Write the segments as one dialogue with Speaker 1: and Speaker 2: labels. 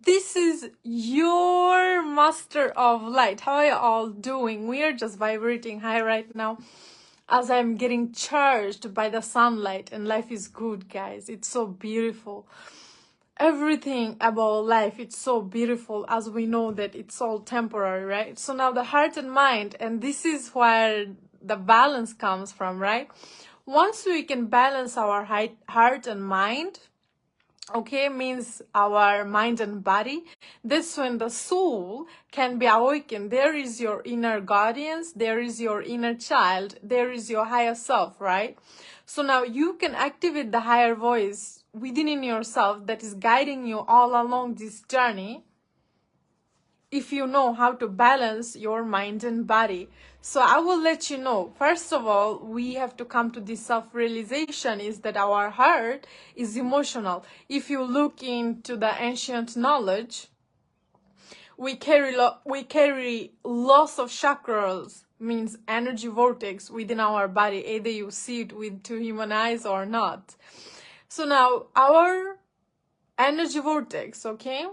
Speaker 1: This is your master of light. How are you all doing? We are just vibrating high right now as I'm getting charged by the sunlight, and life is good, guys. It's so beautiful. Everything about life, it's so beautiful, as we know that it's all temporary, right? So now the heart and mind, and this is where the balance comes from, right? Once we can balance our heart and mind, okay, means our mind and body, that's when the soul can be awakened. There is your inner guardians, there is your inner child, there is your higher self, right? So now you can activate the higher voice within in yourself that is guiding you all along this journey, if you know how to balance your mind and body. So I will let you know. First of all, we have to come to this self-realization is that our heart is emotional. If you look into the ancient knowledge, we carry lots of chakras, means energy vortex within our body. Either you see it with two human eyes or not. So now our energy vortex, okay?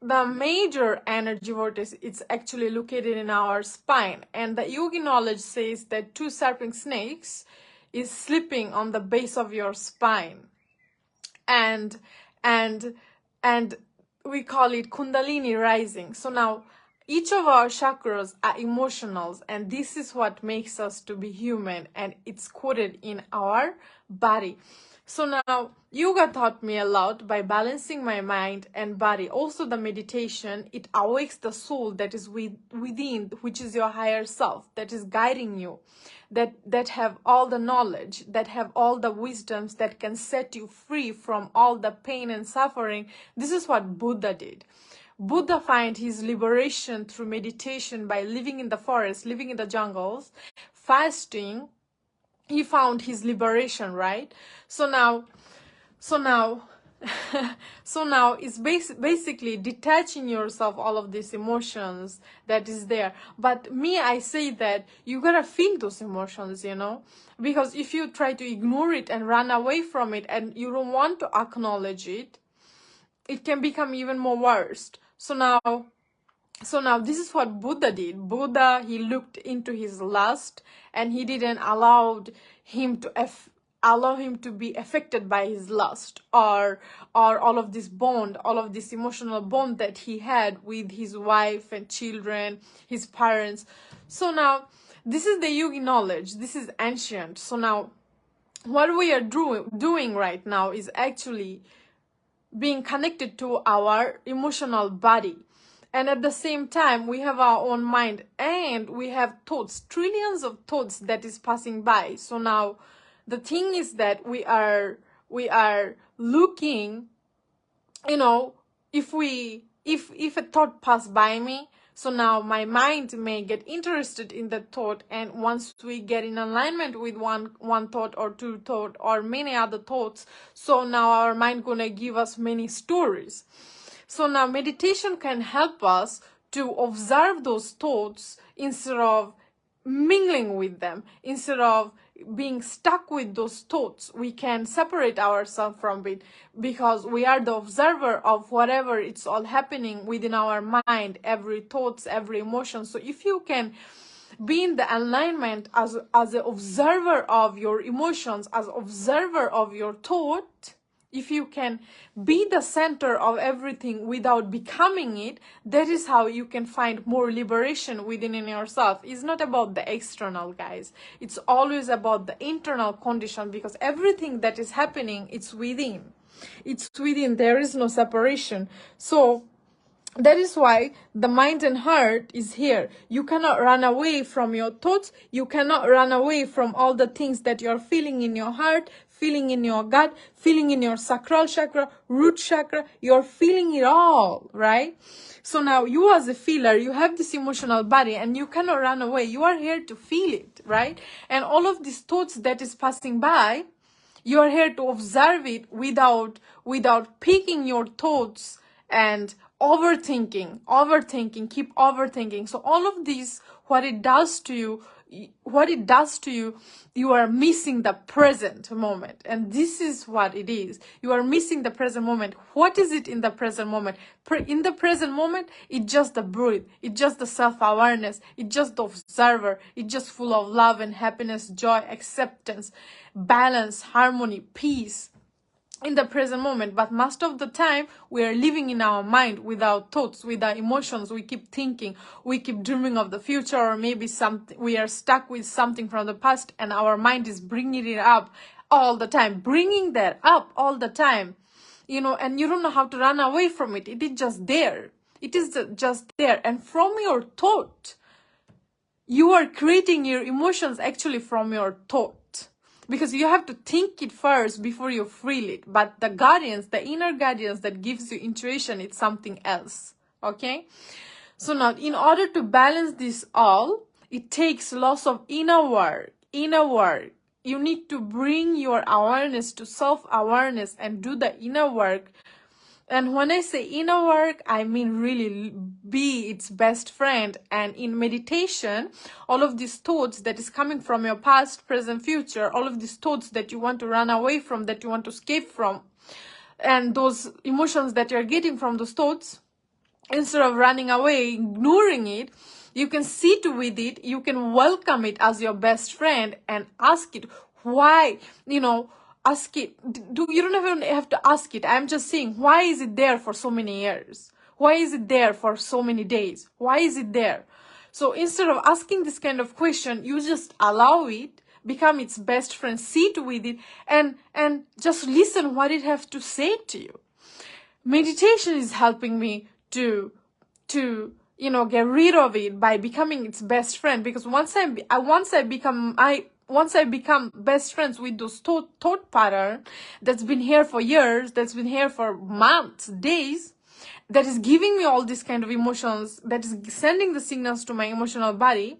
Speaker 1: The major energy vortex is actually located in our spine, and the yogi knowledge says that two serpent snakes is sleeping on the base of your spine, and and and we call it kundalini rising. So now each of our chakras are emotionals, and this is what makes us to be human, and it's coded in our body. So now yoga taught me a lot by balancing my mind and body. Also the meditation, it awakes the soul that is within, which is your higher self, that is guiding you, that have all the knowledge, that have all the wisdoms that can set you free from all the pain and suffering. This is what Buddha did. Buddha found his liberation through meditation by living in the forest, living in the jungles, fasting. He found his liberation, right? So now it's basically detaching yourself all of these emotions that is there. But me, I say that you gotta feel those emotions, you know, because if you try to ignore it and run away from it and you don't want to acknowledge it, it can become even more worse. So now this is what Buddha did. Buddha, he looked into his lust, and he didn't allow him to be affected by his lust, or all of this bond, all of this emotional bond that he had with his wife and children, his parents. So now this is the yogi knowledge. This is ancient. So now what we are doing right now is actually being connected to our emotional body. And at the same time, we have our own mind, and we have thoughts, trillions of thoughts that is passing by. So now the thing is that we are looking, you know, if a thought passed by me, so now my mind may get interested in the thought, and once we get in alignment with one thought or two thought or many other thoughts, so now our mind gonna give us many stories. So now meditation can help us to observe those thoughts instead of mingling with them, instead of being stuck with those thoughts. We can separate ourselves from it, because we are the observer of whatever it's all happening within our mind, every thoughts, every emotion. So if you can be in the alignment as an observer of your emotions, as observer of your thought, if you can be the center of everything without becoming it, that is how you can find more liberation within in yourself. It's not about the external, guys. It's always about the internal condition, because everything that is happening, it's within. It's within. There is no separation. So that is why the mind and heart is here. You cannot run away from your thoughts. You cannot run away from all the things that you're feeling in your heart, feeling in your gut, feeling in your sacral chakra, root chakra. You're feeling it all, right? So now you as a feeler, you have this emotional body, and you cannot run away. You are here to feel it, right? And all of these thoughts that is passing by, you are here to observe it without picking your thoughts and overthinking, keep overthinking. So all of these, what it does to you, what it does to you, you are missing the present moment. And this is what it is. You are missing the present moment. What is it in the present moment? In the present moment, it's just the breath. It's just the self-awareness. It's just the observer. It's just full of love and happiness, joy, acceptance, balance, harmony, peace in the present moment. But most of the time we are living in our mind with our thoughts, with our emotions. We keep thinking, we keep dreaming of the future, or maybe something, we are stuck with something from the past, and our mind is bringing it up all the time, bringing that up all the time, and you don't know how to run away from it. It is just there. It is just there. And from your thought, you are creating your emotions actually from your thought, because you have to think it first before you feel it. But the guardians, the inner guardians that gives you intuition, it's something else. Okay, so now in order to balance this all, it takes lots of inner work. You need to bring your awareness to self-awareness and do the inner work. And when I say inner work, I mean really be its best friend. And in meditation, all of these thoughts that is coming from your past, present, future, all of these thoughts that you want to run away from, that you want to escape from, and those emotions that you're getting from those thoughts, instead of running away, ignoring it, you can sit with it, you can welcome it as your best friend and ask it why, ask it. You don't even have to ask it. I'm just saying, why is it there for so many years? Why is it there for so many days? Why is it there? So instead of asking this kind of question, you just allow it, become its best friend, sit with it, and just listen what it has to say to you. Meditation is helping me to get rid of it by becoming its best friend, because once I become best friends with those thought pattern that's been here for years, that's been here for months, days, that is giving me all these kind of emotions, that is sending the signals to my emotional body,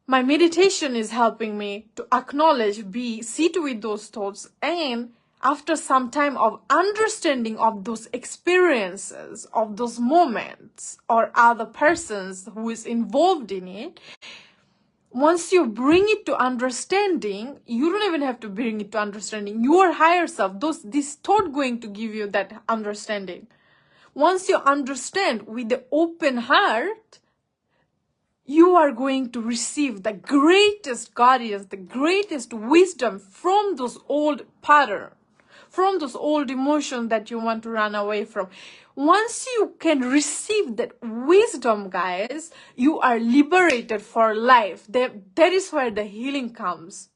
Speaker 1: my meditation is helping me to acknowledge, sit with those thoughts, and after some time of understanding of those experiences, of those moments, or other persons who is involved in it, once you bring it to understanding, you don't even have to bring it to understanding. Your higher self, this thought going to give you that understanding. Once you understand with the open heart, you are going to receive the greatest guidance, the greatest wisdom from those old patterns, from those old emotions that you want to run away from. Once you can receive that wisdom, guys, you are liberated for life. That is where the healing comes.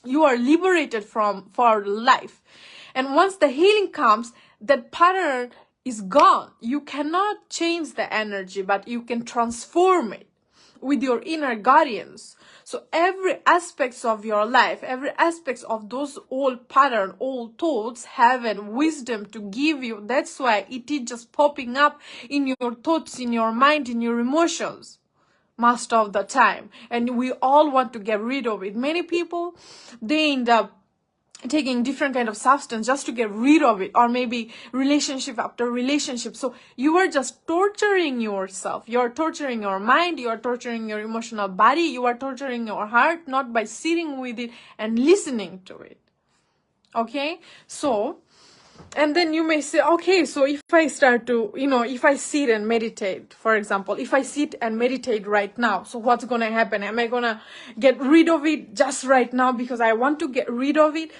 Speaker 1: You are liberated for life. And once the healing comes, that pattern is gone. You cannot change the energy, but you can transform it with your inner guardians. So every aspects of your life, every aspects of those old pattern, old thoughts have a wisdom to give you. That's why it is just popping up in your thoughts, in your mind, in your emotions most of the time. And we all want to get rid of it. Many people, they end up taking different kind of substance just to get rid of it, or maybe relationship after relationship. So you are just torturing yourself. You are torturing your mind. You are torturing your emotional body. You are torturing your heart, not by sitting with it and listening to it. Okay, so, and then you may say, okay, so if I start to, if I sit and meditate, for example, if I sit and meditate right now, so what's going to happen? Am I going to get rid of it just right now because I want to get rid of it?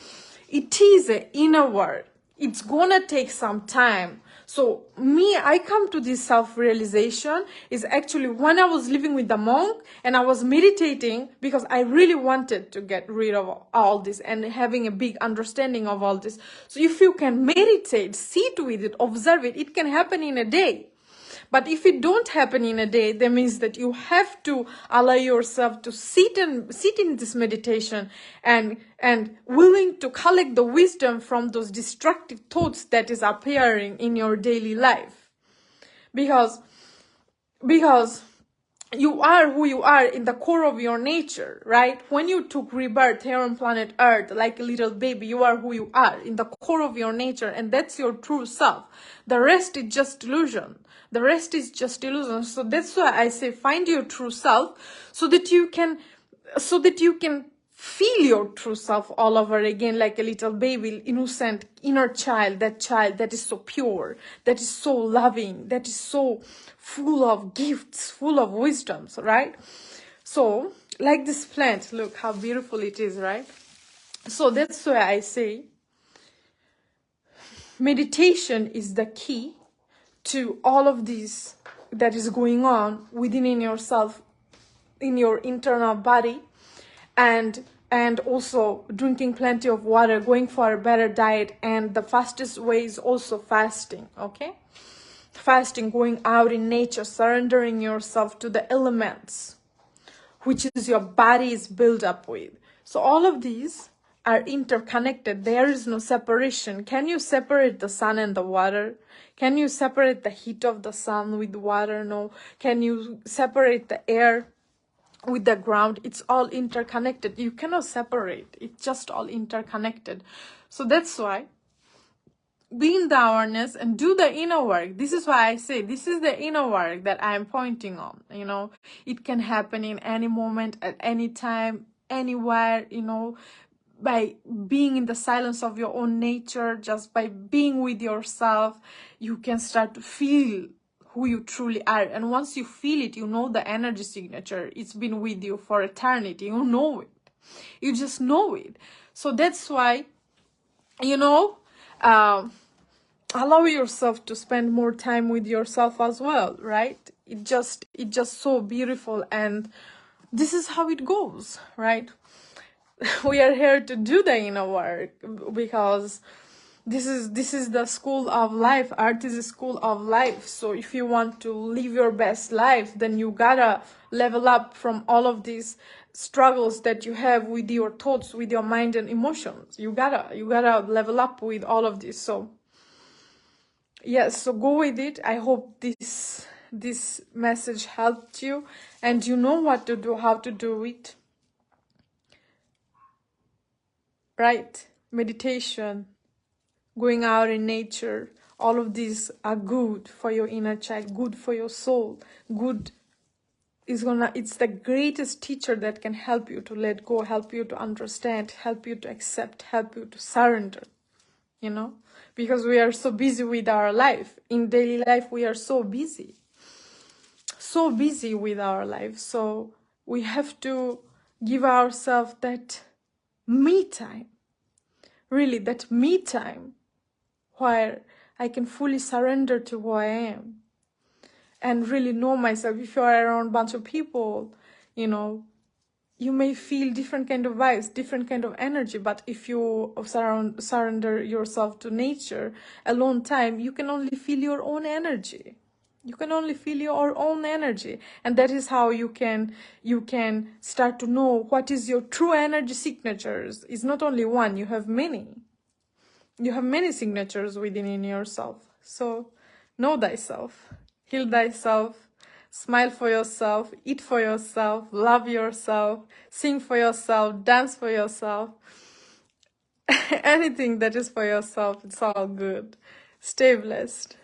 Speaker 1: It is an inner work. It's going to take some time. So I come to this self-realization is actually when I was living with the monk and I was meditating, because I really wanted to get rid of all this and having a big understanding of all this. So if you can meditate, sit with it, observe it, it can happen in a day. But if it don't happen in a day, that means that you have to allow yourself to sit in this meditation and willing to collect the wisdom from those destructive thoughts that is appearing in your daily life. Because you are who you are in the core of your nature, right? When you took rebirth here on planet Earth like a little baby, you are who you are in the core of your nature, and that's your true self. The rest is just illusion. The rest is just illusion. So that's why I say find your true self, so that you can feel your true self all over again, like a little baby, innocent inner child, that is so pure, that is so loving, that is so full of gifts, full of wisdoms, right? So like this plant, look how beautiful it is, right? So that's why I say meditation is the key to all of this that is going on within in yourself, in your internal body. And also drinking plenty of water, going for a better diet, and the fastest way is also fasting. Okay, fasting, going out in nature, surrendering yourself to the elements which is your body is built up with. So all of these are interconnected. There is no separation. Can you separate the sun and the water? Can you separate the heat of the sun with water? No. Can you separate the air with the ground? It's all interconnected. You cannot separate. It's just all interconnected. So that's why be in the awareness and do the inner work. This is why I say this is the inner work that I am pointing on. You know, it can happen in any moment, at any time, anywhere, you know, by being in the silence of your own nature, just by being with yourself, you can start to feel who you truly are. And once you feel it, you know the energy signature. It's been with you for eternity. You know it. You just know it. So that's why, you know, allow yourself to spend more time with yourself as well, right? It's just so beautiful, and this is how it goes, right? We are here to do the inner work, because this is the school of life. Art is a school of life. So if you want to live your best life, then you gotta level up from all of these struggles that you have with your thoughts, with your mind and emotions. You gotta level up with all of this. So yes, so go with it. I hope this message helped you, and you know what to do, how to do it, right? Meditation, going out in nature, all of these are good for your inner child, good for your soul. It's the greatest teacher that can help you to let go, help you to understand, help you to accept, help you to surrender, you know, because we are so busy with our life. In daily life, we are so busy with our life. So we have to give ourselves that me time, really that me time, where I can fully surrender to who I am and really know myself. If you are around a bunch of people, you know, you may feel different kind of vibes, different kind of energy, but if you surrender yourself to nature, alone time, you can only feel your own energy. You can only feel your own energy, and that is how you can start to know what is your true energy signatures. It's not only one, you have many. You have many signatures within in yourself. So know thyself, heal thyself, smile for yourself, eat for yourself, love yourself, sing for yourself, dance for yourself. Anything that is for yourself, it's all good. Stay blessed.